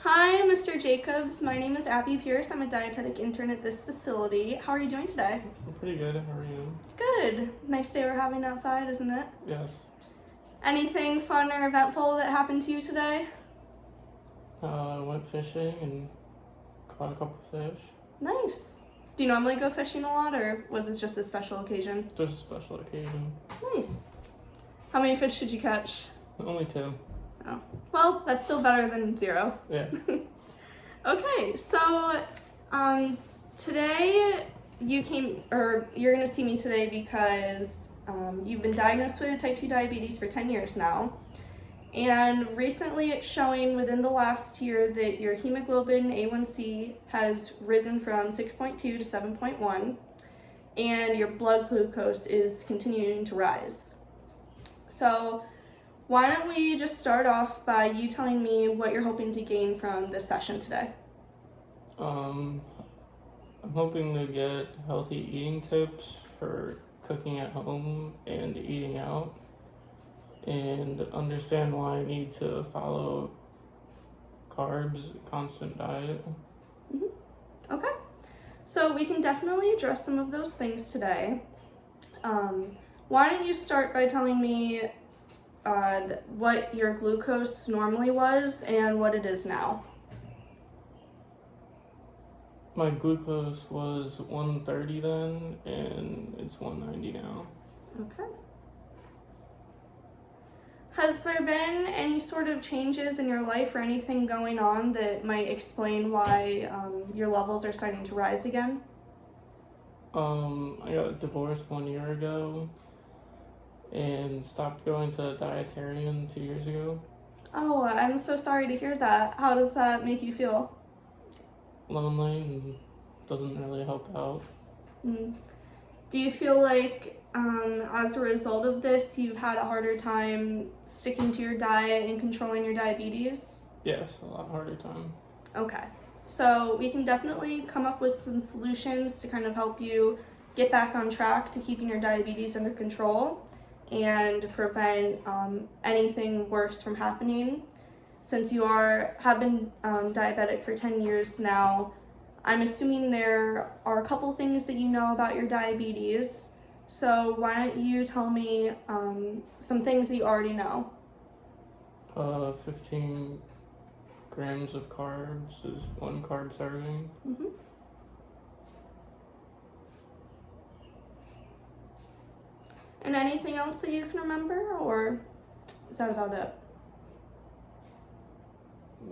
Hi, Mr. Jacobs. My name is Abby Pierce. I'm a dietetic intern at this facility. How are you doing today? I'm pretty good. How are you? Good. Nice day we're having outside, isn't it? Yes. Anything fun or eventful that happened to you today? I went fishing and caught a couple fish. Nice. Do you normally go fishing a lot, or was this just a special occasion? Just a special occasion. Nice. How many fish did you catch? Only 2. Oh, well, that's still better than 0. Yeah. Okay, so today you're gonna see me today because you've been diagnosed with type 2 diabetes for 10 years now. And recently it's showing within the last year that your hemoglobin A1C has risen from 6.2 to 7.1, and your blood glucose is continuing to rise. So why don't we just start off by you telling me what you're hoping to gain from this session today? I'm hoping to get healthy eating tips for cooking at home and eating out, and understand why I need to follow carbs, constant diet. Okay, so we can definitely address some of those things today. Why don't you start by telling me what your glucose normally was and what it is now? My glucose was 130 then, and it's 190 now. Okay. Has there been any sort of changes in your life or anything going on that might explain why your levels are starting to rise again? I got divorced 1 year ago and stopped going to a dietarian 2 years ago. Oh, I'm so sorry to hear that. How does that make you feel? Lonely and doesn't really help out. Do you feel like as a result of this, you've had a harder time sticking to your diet and controlling your diabetes? Yes, a lot harder time. Okay, so we can definitely come up with some solutions to kind of help you get back on track to keeping your diabetes under control and prevent anything worse from happening. Since you have been diabetic for 10 years now, I'm assuming there are a couple things that you know about your diabetes. So why don't you tell me some things that you already know? 15 grams of carbs is 1 carb serving. And anything else that you can remember, or is that about it?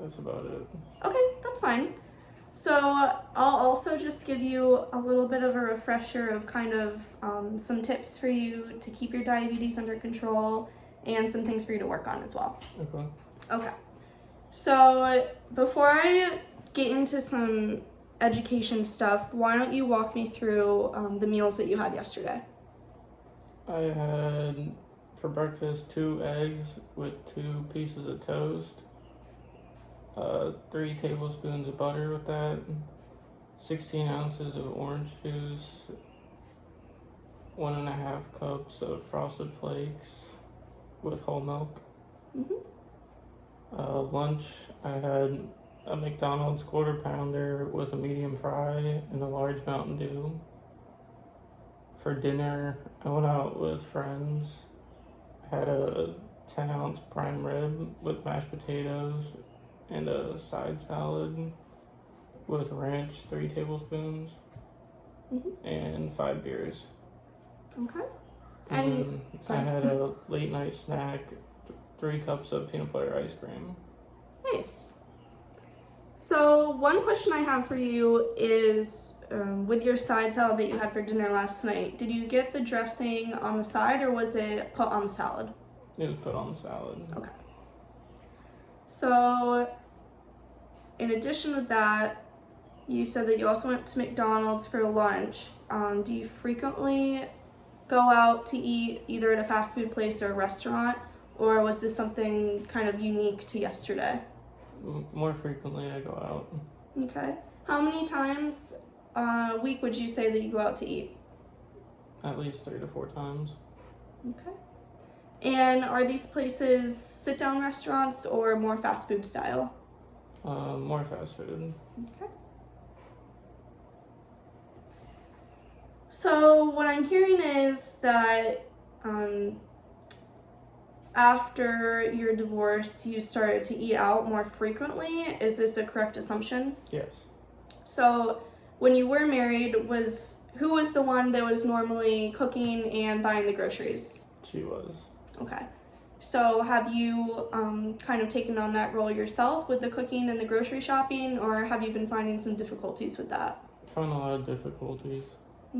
That's about it. Okay, that's fine. So I'll also just give you a little bit of a refresher of kind of some tips for you to keep your diabetes under control and some things for you to work on as well. Okay. So before I get into some education stuff, why don't you walk me through the meals that you had yesterday? I had for breakfast 2 eggs with 2 pieces of toast. 3 tablespoons of butter with that, 16 ounces of orange juice, 1.5 cups of frosted flakes with whole milk. Lunch, I had a McDonald's quarter pounder with a medium fry and a large Mountain Dew. For dinner, I went out with friends, had a 10-ounce prime rib with mashed potatoes and a side salad with ranch, 3 tablespoons, and 5 beers. Okay. And I had a late night snack, 3 cups of peanut butter ice cream. Nice. So one question I have for you is, with your side salad that you had for dinner last night, did you get the dressing on the side or was it put on the salad? It was put on the salad. Okay. So, in addition to that, you said that you also went to McDonald's for lunch. Do you frequently go out to eat either at a fast food place or a restaurant, or was this something kind of unique to yesterday? More frequently I go out. Okay. How many times a week would you say that you go out to eat? At least 3 to 4 times. Okay. And are these places sit-down restaurants or more fast food style? More fast food. Okay. So what I'm hearing is that after your divorce, you started to eat out more frequently. Is this a correct assumption? Yes. So when you were married, who was the one that was normally cooking and buying the groceries? She was. Okay. So have you kind of taken on that role yourself with the cooking and the grocery shopping, or have you been finding some difficulties with that? I found a lot of difficulties.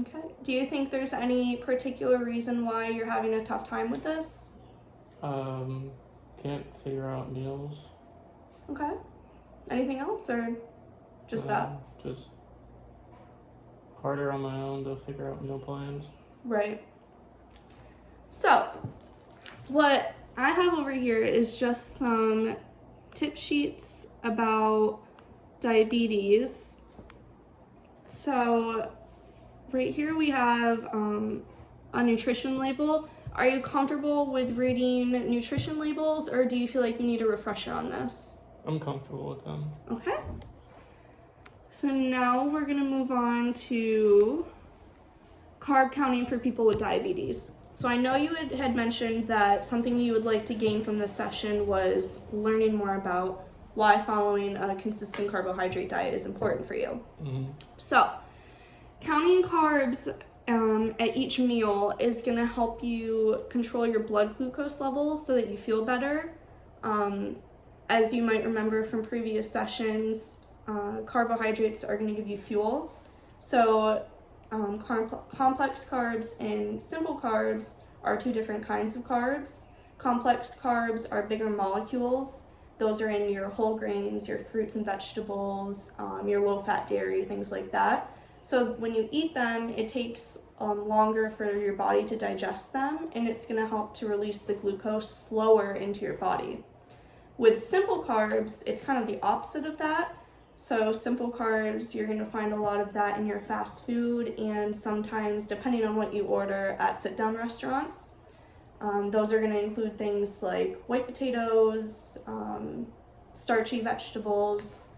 Okay. Do you think there's any particular reason why you're having a tough time with this? Can't figure out meals. Okay. Anything else, or just that? Just harder on my own to figure out meal plans. Right. So, what I have over here is just some tip sheets about diabetes. So, right here we have a nutrition label. Are you comfortable with reading nutrition labels, or do you feel like you need a refresher on this? I'm comfortable with them. Okay. So now we're gonna move on to carb counting for people with diabetes. So I know you had mentioned that something you would like to gain from this session was learning more about why following a consistent carbohydrate diet is important for you. Mm-hmm. So counting carbs at each meal is going to help you control your blood glucose levels so that you feel better. As you might remember from previous sessions, carbohydrates are going to give you fuel. So complex carbs and simple carbs are two different kinds of carbs. Complex carbs are bigger molecules. Those are in your whole grains, your fruits and vegetables, your low-fat dairy, things like that. So when you eat them, it takes longer for your body to digest them, and it's going to help to release the glucose slower into your body. With simple carbs, it's kind of the opposite of that. So simple carbs, you're going to find a lot of that in your fast food, and sometimes, depending on what you order, at sit-down restaurants. Those are going to include things like white potatoes, starchy vegetables,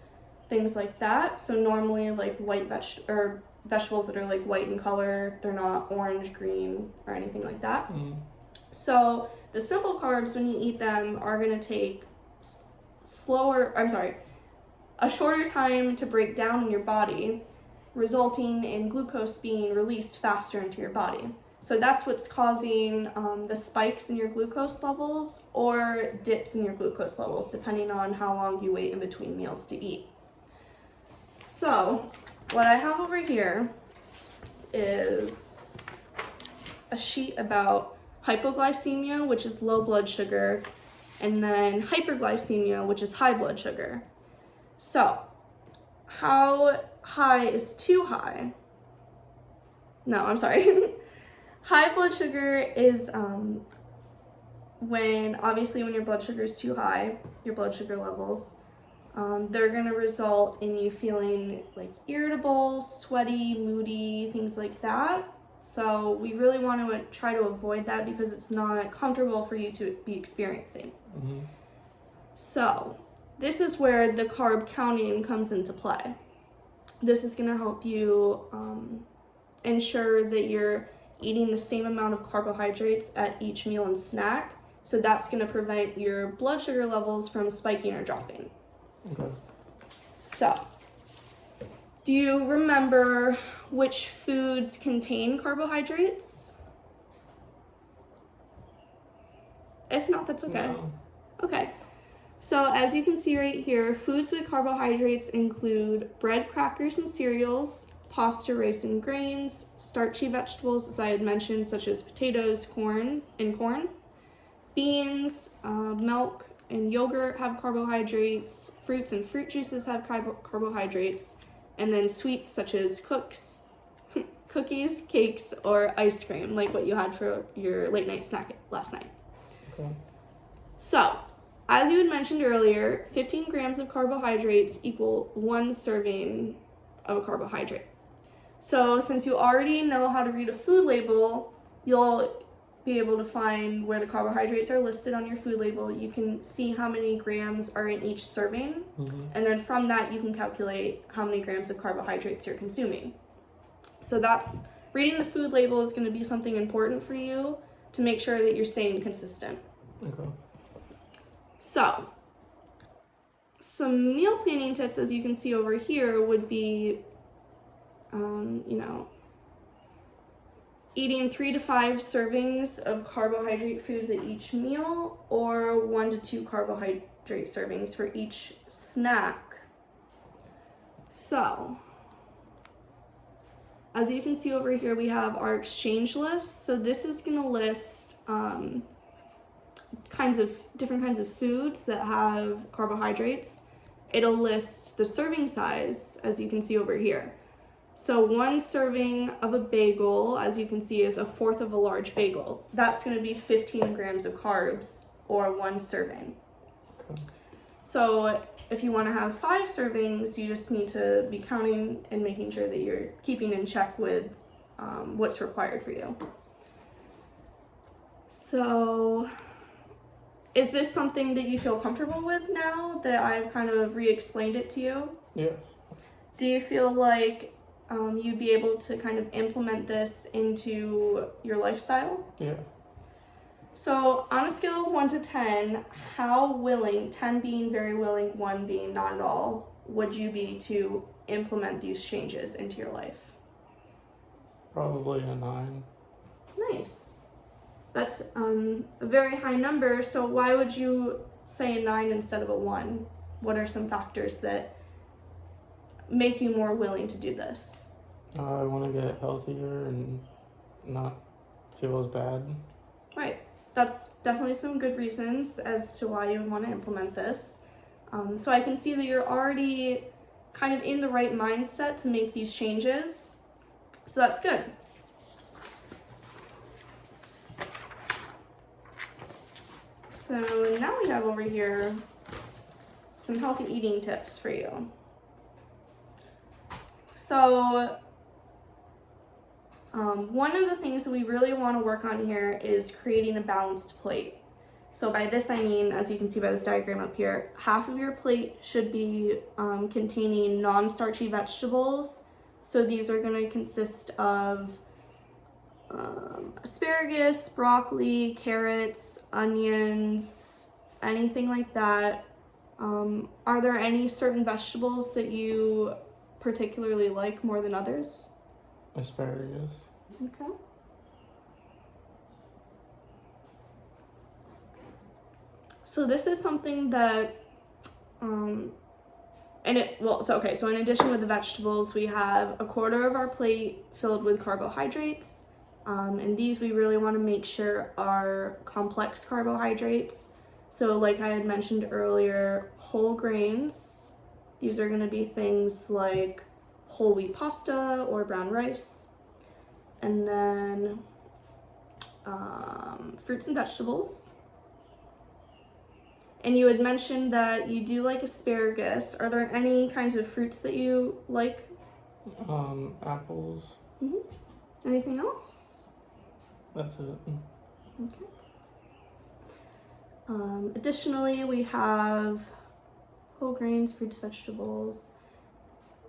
things like that. So normally, like vegetables that are like white in color, they're not orange, green, or anything like that. Mm. So the simple carbs, when you eat them, are going to take a shorter time to break down in your body, resulting in glucose being released faster into your body. So that's what's causing the spikes in your glucose levels or dips in your glucose levels, depending on how long you wait in between meals to eat. So what I have over here is a sheet about hypoglycemia, which is low blood sugar, and then hyperglycemia, which is high blood sugar. So how high is too high? No, I'm sorry. High blood sugar is when your blood sugar is too high, your blood sugar levels, they're going to result in you feeling like irritable, sweaty, moody, things like that. So we really want to try to avoid that because it's not comfortable for you to be experiencing. Mm-hmm. So this is where the carb counting comes into play. This is going to help you ensure that you're eating the same amount of carbohydrates at each meal and snack. So that's going to prevent your blood sugar levels from spiking or dropping. Okay. So, do you remember which foods contain carbohydrates? If not, that's okay. No. Okay. So, as you can see right here, foods with carbohydrates include bread, crackers, and cereals, pasta, rice, and grains, starchy vegetables, as I had mentioned, such as potatoes, corn, beans, milk, and yogurt have carbohydrates, fruits and fruit juices have carbohydrates, and then sweets such as cookies, cakes, or ice cream, like what you had for your late night snack last night. Okay. So, as you had mentioned earlier, 15 grams of carbohydrates equal 1 serving of a carbohydrate. So, since you already know how to read a food label, you'll be able to find where the carbohydrates are listed on your food label. You can see how many grams are in each serving, and then from that you can calculate how many grams of carbohydrates you're consuming. So that's reading the food label is going to be something important for you to make sure that you're staying consistent. Okay. So, some meal planning tips, as you can see over here, would be, eating 3 to 5 servings of carbohydrate foods at each meal, or 1 to 2 carbohydrate servings for each snack. So, as you can see over here, we have our exchange list. So this is going to list different kinds of foods that have carbohydrates. It'll list the serving size, as you can see over here. So 1 serving of a bagel, as you can see, is 1/4 of a large bagel. That's going to be 15 grams of carbs, or 1 serving. Okay. So if you want to have 5 servings, you just need to be counting and making sure that you're keeping in check with what's required for you. So, is this something that you feel comfortable with now that I've kind of re-explained it to you? Yes. Do you feel like you'd be able to kind of implement this into your lifestyle? Yeah. So on a scale of 1 to 10, how willing, 10 being very willing, 1 being not at all, would you be to implement these changes into your life? Probably a 9. Nice. That's a very high number, so why would you say a 9 instead of a 1? What are some factors that make you more willing to do this? I want to get healthier and not feel as bad. Right. That's definitely some good reasons as to why you would want to implement this. So I can see that you're already kind of in the right mindset to make these changes. So that's good. So now we have over here some healthy eating tips for you. So one of the things that we really want to work on here is creating a balanced plate. So by this I mean, as you can see by this diagram up here, half of your plate should be containing non-starchy vegetables. So these are going to consist of asparagus, broccoli, carrots, onions, anything like that. Are there any certain vegetables that you particularly like more than others? Asparagus. Okay. So this is something that, so in addition with the vegetables, we have 1/4 of our plate filled with carbohydrates. And these we really want to make sure are complex carbohydrates. So like I had mentioned earlier, whole grains. These are going to be things like whole wheat pasta or brown rice. And then fruits and vegetables. And you had mentioned that you do like asparagus. Are there any kinds of fruits that you like? Apples. Anything else? That's it. Okay. Additionally, we have whole grains, fruits, vegetables.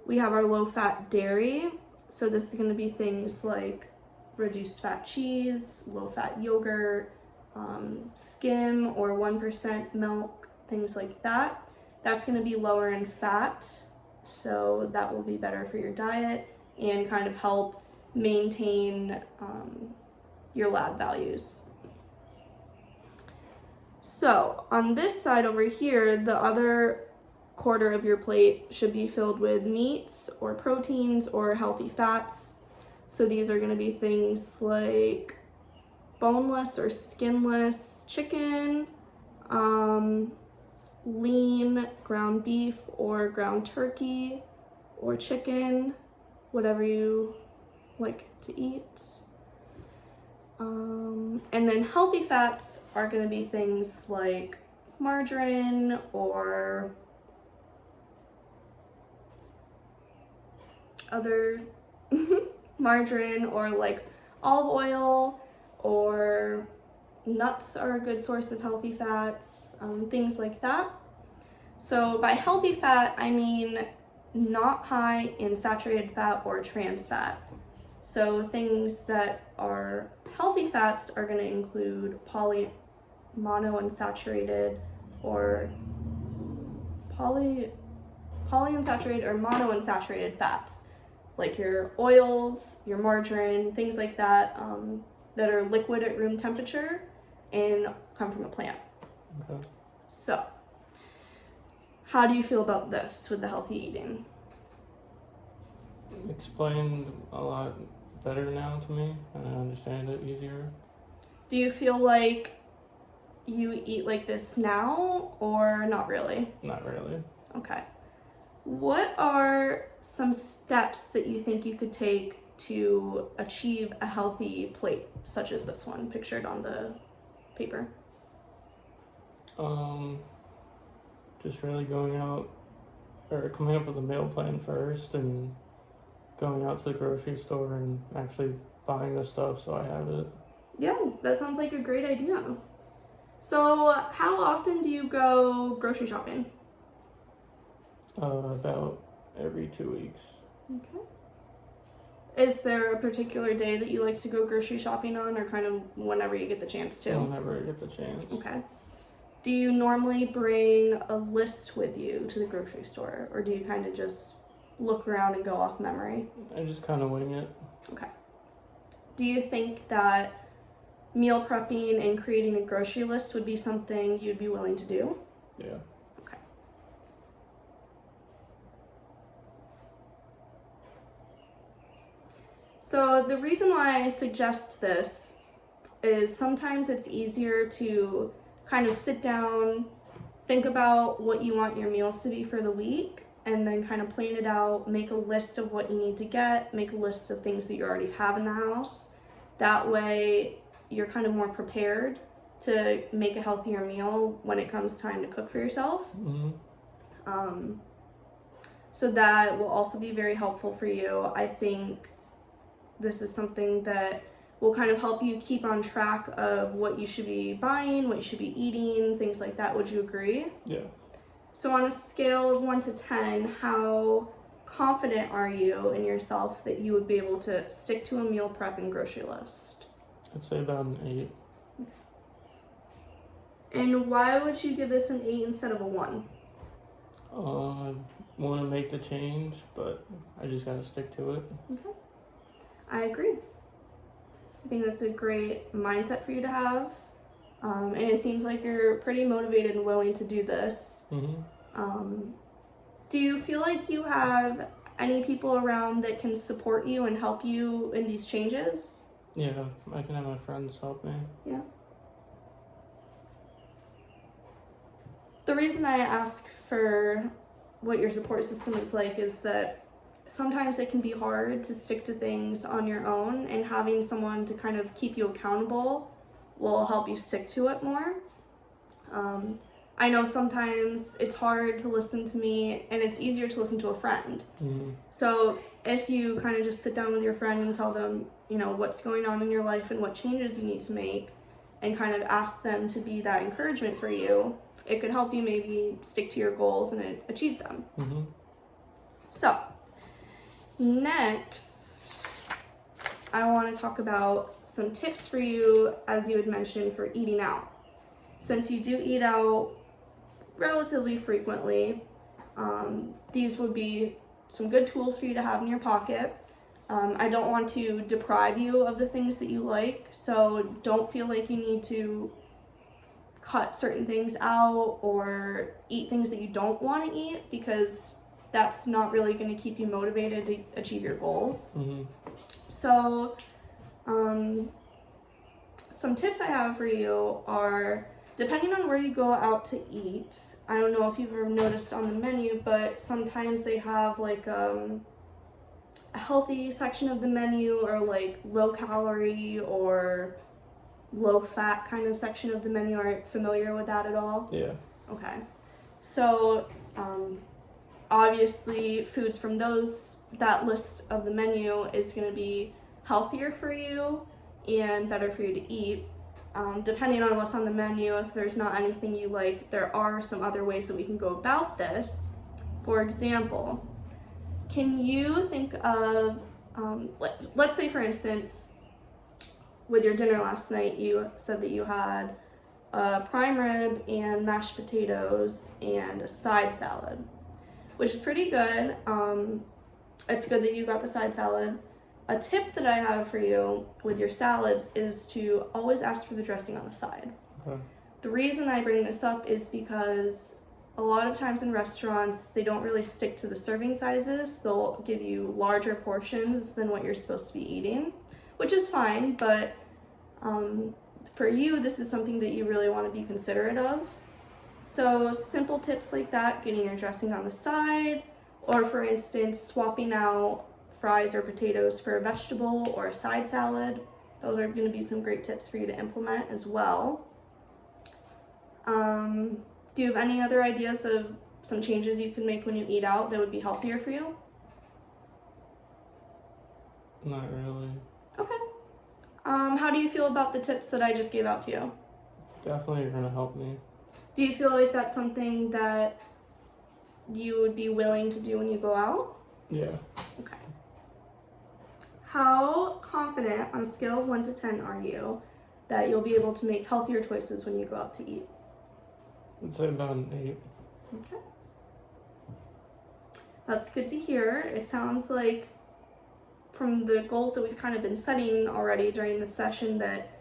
We have our low-fat dairy. So this is going to be things like reduced fat cheese, low-fat yogurt, skim or 1% milk, things like that. That's going to be lower in fat, so that will be better for your diet and kind of help maintain your lab values. So on this side over here, the other 1/4 of your plate should be filled with meats or proteins or healthy fats. So these are going to be things like boneless or skinless chicken, lean ground beef or ground turkey or chicken, whatever you like to eat. And then healthy fats are going to be things like margarine or margarine or like olive oil or nuts are a good source of healthy fats, things like that. So by healthy fat, I mean not high in saturated fat or trans fat. So things that are healthy fats are going to include monounsaturated or polyunsaturated or monounsaturated fats, like your oils, your margarine, things like that, that are liquid at room temperature and come from a plant. Okay. So, how do you feel about this with the healthy eating? Explained a lot better now to me, and I understand it easier. Do you feel like you eat like this now or not really? Not really. Okay. What are some steps that you think you could take to achieve a healthy plate, such as this one pictured on the paper? Just really going out or coming up with a meal plan first and going out to the grocery store and actually buying the stuff so I have it. Yeah, that sounds like a great idea. So, how often do you go grocery shopping? About every 2 weeks. Okay. Is there a particular day that you like to go grocery shopping on, or kind of whenever you get the chance to? Whenever I get the chance. Okay. Do you normally bring a list with you to the grocery store, or do you kind of just look around and go off memory? I just kind of wing it. Okay. Do you think that meal prepping and creating a grocery list would be something you'd be willing to do? Yeah. Okay. So the reason why I suggest this is sometimes it's easier to kind of sit down, think about what you want your meals to be for the week, and then kind of plan it out, make a list of what you need to get, make a list of things that you already have in the house. That way you're kind of more prepared to make a healthier meal when it comes time to cook for yourself. Mm-hmm. So that will also be very helpful for you. I think this is something that will kind of help you keep on track of what you should be buying, what you should be eating, things like that. Would you agree? Yeah. So on a scale of 1 to 10, how confident are you in yourself that you would be able to stick to a meal prep and grocery list? I'd say about an 8. And why would you give this an 8 instead of a 1? I want to make the change, but I just gotta stick to it. Okay. I agree. I think that's a great mindset for you to have. And it seems like you're pretty motivated and willing to do this. Mm-hmm. Do you feel like you have any people around that can support you and help you in these changes? Yeah, I can have my friends help me. Yeah. The reason I ask for what your support system is like is that sometimes it can be hard to stick to things on your own, and having someone to kind of keep you accountable will help you stick to it more. I know sometimes it's hard to listen to me, and it's easier to listen to a friend. Mm-hmm. So if you kind of just sit down with your friend and tell them, you know, what's going on in your life and what changes you need to make, and kind of ask them to be that encouragement for you, it could help you maybe stick to your goals and achieve them. Mm-hmm. So, next, I want to talk about some tips for you, as you had mentioned, for eating out. Since you do eat out relatively frequently, these would be some good tools for you to have in your pocket. I don't want to deprive you of the things that you like, so don't feel like you need to cut certain things out or eat things that you don't want to eat, because that's not really going to keep you motivated to achieve your goals. Mm-hmm. So, some tips I have for you are, depending on where you go out to eat, I don't know if you've ever noticed on the menu, but sometimes they have like a healthy section of the menu, or like low calorie or low fat kind of section of the menu. Are you familiar with that at all? Yeah. Okay. So, obviously foods from that list of the menu is going to be healthier for you and better for you to eat. Depending on what's on the menu, if there's not anything you like, there are some other ways that we can go about this. For example, can you think of, let's say for instance, with your dinner last night, you said that you had prime rib and mashed potatoes and a side salad, which is pretty good. It's good that you got the side salad. A tip that I have for you with your salads is to always ask for the dressing on the side. Okay. The reason I bring this up is because a lot of times in restaurants, they don't really stick to the serving sizes. They'll give you larger portions than what you're supposed to be eating, which is fine, but for you, this is something that you really want to be considerate of. So simple tips like that, getting your dressing on the side, or for instance, swapping out fries or potatoes for a vegetable or a side salad. Those are going to be some great tips for you to implement as well. Do you have any other ideas of some changes you can make when you eat out that would be healthier for you? Not really. Okay. How do you feel about the tips that I just gave out to you? Definitely you're gonna help me. Do you feel like that's something that you would be willing to do when you go out? Yeah. Okay. How confident on a scale of 1 to 10 are you that you'll be able to make healthier choices when you go out to eat? I'd say about an 8. Okay. That's good to hear. It sounds like from the goals that we've kind of been setting already during the session that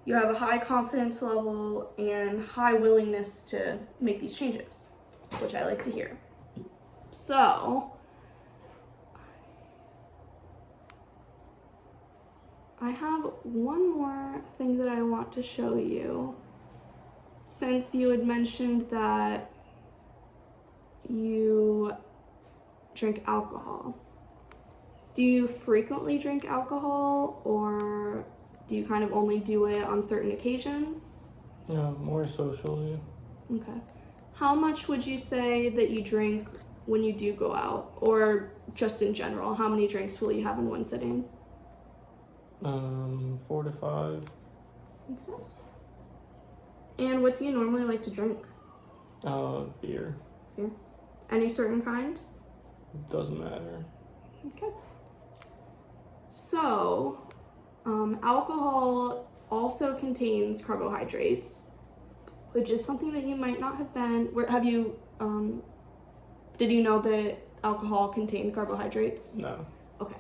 you have a high confidence level and high willingness to make these changes, which I like to hear. So, I have one more thing that I want to show you. Since you had mentioned that you drink alcohol, do you frequently drink alcohol, or do you kind of only do it on certain occasions? Yeah, more socially. Okay. How much would you say that you drink when you do go out, or just in general? How many drinks will you have in one sitting? 4 to 5. Okay. And what do you normally like to drink? Beer. Beer. Any certain kind? Doesn't matter. Okay. So, alcohol also contains carbohydrates, which is something that you might not have been. Did you know that alcohol contained carbohydrates? No. Okay.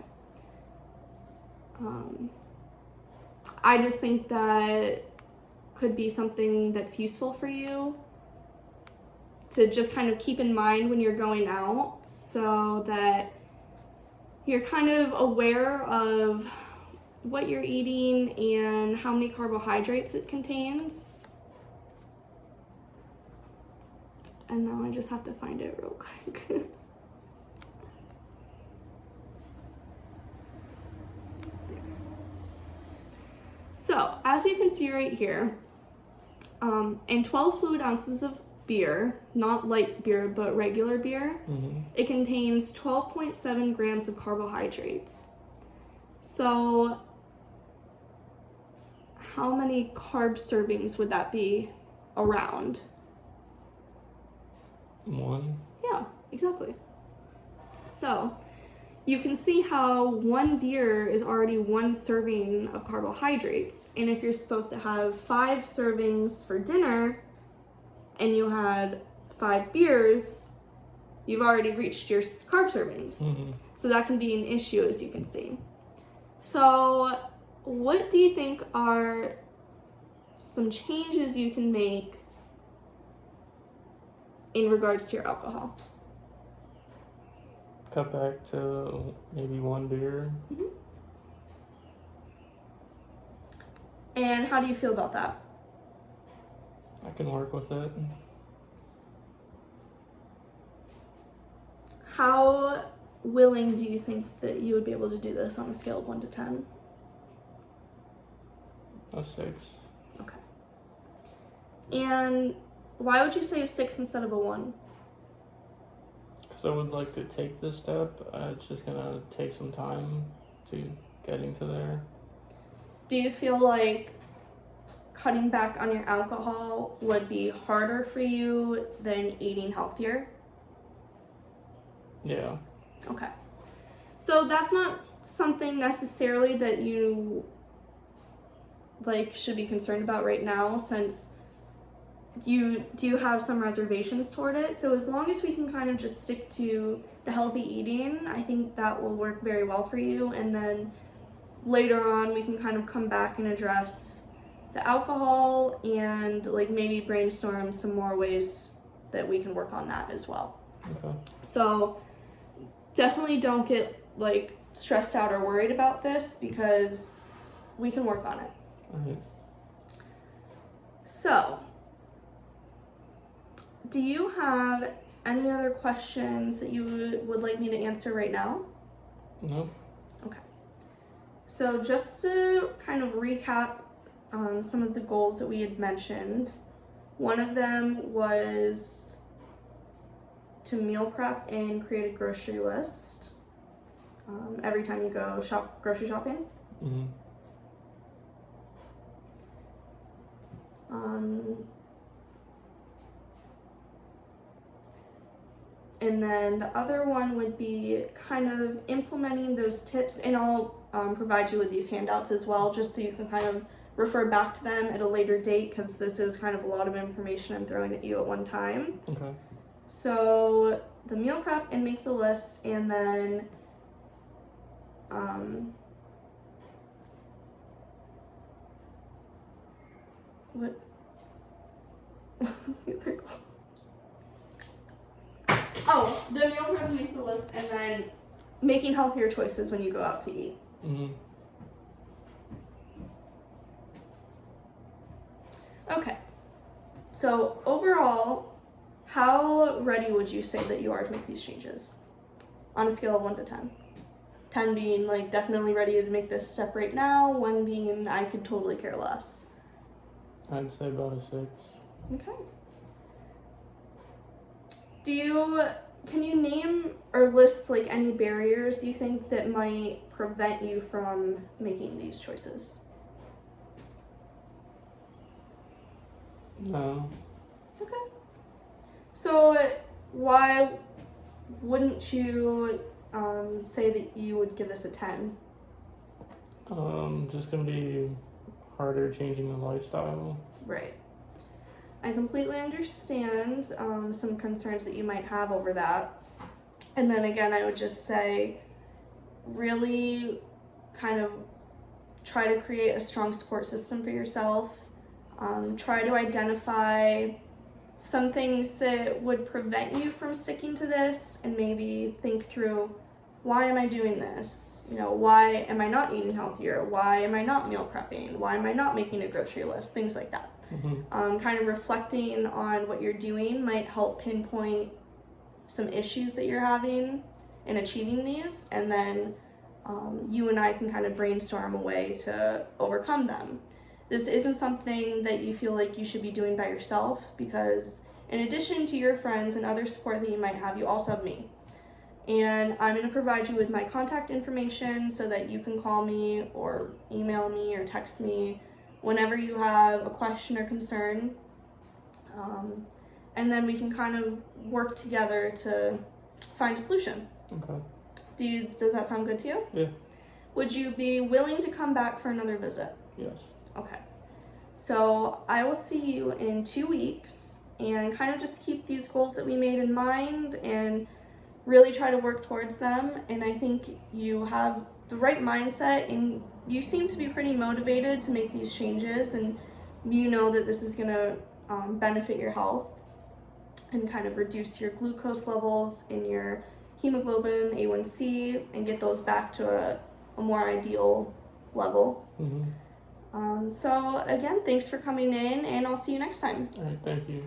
I just think that could be something that's useful for you to just kind of keep in mind when you're going out, so that you're kind of aware of what you're eating and how many carbohydrates it contains. And now I just have to find it real quick. So, as you can see right here, in 12 fluid ounces of beer, not light beer, but regular beer, it contains 12.7 grams of carbohydrates. So, how many carb servings would that be around? 1. Yeah, exactly. So, you can see how one beer is already 1 serving of carbohydrates, and if you're supposed to have 5 servings for dinner and you had 5 beers, you've already reached your carb servings. So that can be an issue, as you can see. So what do you think are some changes you can make in regards to your alcohol? Cut back to maybe 1 beer. And how do you feel about that? I can work with it. How willing do you think that you would be able to do this on a scale of 1 to 10? A 6. Okay. And why would you say a 6 instead of a 1? Because I would like to take this step. It's just gonna take some time to getting to there. Do you feel like cutting back on your alcohol would be harder for you than eating healthier? Yeah. Okay. So that's not something necessarily that you should be concerned about right now, since you do have some reservations toward it. So as long as we can kind of just stick to the healthy eating, I think that will work very well for you. And then later on we can kind of come back and address the alcohol and maybe brainstorm some more ways that we can work on that as well. Okay. So definitely don't get stressed out or worried about this, because we can work on it. Alright. So, do you have any other questions that you would like me to answer right now? No. Okay. So just to kind of recap some of the goals that we had mentioned, one of them was to meal prep and create a grocery list every time you go grocery shopping. Mm-hmm. And then the other one would be kind of implementing those tips, and I'll provide you with these handouts as well, just so you can kind of refer back to them at a later date, because this is kind of a lot of information I'm throwing at you at one time. Okay. So the meal prep and make the list, and then what was the other goal? Oh, the meal prep and make the list, and then making healthier choices when you go out to eat. Mm-hmm. Okay. So overall, how ready would you say that you are to make these changes? On a scale of 1 to 10. 10 being definitely ready to make this step right now, 1 being I could totally care less. I'd say about a 6. Okay. Can you name or list any barriers you think that might prevent you from making these choices? No. Okay. So why wouldn't you say that you would give this a 10? Just gonna be harder changing the lifestyle. Right. I completely understand some concerns that you might have over that. And then again, I would just say really kind of try to create a strong support system for yourself. Try to identify some things that would prevent you from sticking to this, and maybe think through, why am I doing this? Why am I not eating healthier? Why am I not meal prepping? Why am I not making a grocery list? Things like that. Mm-hmm. Kind of reflecting on what you're doing might help pinpoint some issues that you're having in achieving these, and then you and I can kind of brainstorm a way to overcome them. This isn't something that you feel like you should be doing by yourself, because in addition to your friends and other support that you might have, you also have me. And I'm going to provide you with my contact information so that you can call me or email me or text me whenever you have a question or concern. And then we can kind of work together to find a solution. Okay. Does that sound good to you? Yeah. Would you be willing to come back for another visit? Yes. Okay. So I will see you in 2 weeks, and kind of just keep these goals that we made in mind and really try to work towards them. And I think you have the right mindset, and you seem to be pretty motivated to make these changes, and you know that this is going to benefit your health and kind of reduce your glucose levels in your hemoglobin, A1C, and get those back to a more ideal level. Mm-hmm. So again, thanks for coming in, and I'll see you next time. All right, thank you.